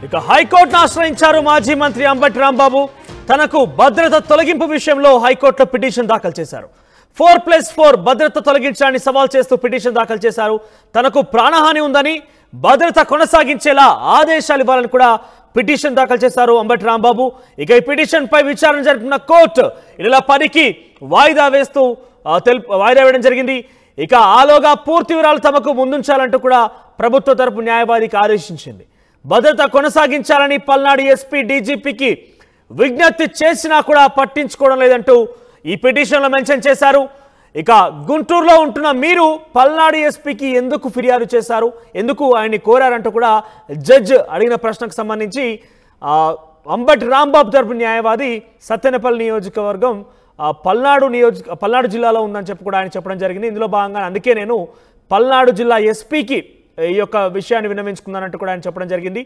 ఇక హైకోర్టును ఆశ్రయించారు మాజీ మంత్రి అంబటి రాంబాబు. తనకు భద్రత తొలగింపు విషయంలో హైకోర్టులో పిటిషన్ దాఖలు చేశారు. 4+4 భద్రత తొలగించాలని సవాల్ చేస్తూ పిటిషన్ దాఖలు చేశారు. తనకు ప్రాణహాని ఉందని భద్రత కొనసాగించేలా ఆదేశాలు ఇవ్వాలని కూడా పిటిషన్ దాఖలు చేశారు అంబటి రాంబాబు. ఇక ఈ పిటిషన్ పై విచారణ జరుపుతున్న కోర్టు ఈ నెల 10కి వాయిదా వేయడం జరిగింది. ఇక ఆలోగా పూర్తి వివరాలు తమకు ముందుంచాలంటూ కూడా ప్రభుత్వ తరపు న్యాయవాదికి ఆదేశించింది. భద్రత కొనసాగించాలని పల్నాడు ఎస్పీ డీజీపీకి విజ్ఞప్తి చేసినా కూడా పట్టించుకోవడం లేదంటూ ఈ పిటిషన్లో మెన్షన్ చేశారు. ఇక గుంటూరులో ఉంటున్న మీరు పల్నాడు ఎస్పీకి ఎందుకు ఫిర్యాదు చేశారు, ఎందుకు ఆయన్ని కోరారంటూ కూడా జడ్జ్ అడిగిన ప్రశ్నకు సంబంధించి అంబటి రాంబాబు తరపు న్యాయవాది సత్తెనపల్లి నియోజకవర్గం పల్నాడు జిల్లాలో ఉందని చెప్పి కూడా ఆయన చెప్పడం జరిగింది. ఇందులో భాగంగా అందుకే నేను పల్నాడు జిల్లా ఎస్పీకి ఈ యొక్క విషయాన్ని విన్నవించుకున్నానంటూ కూడా ఆయన చెప్పడం జరిగింది.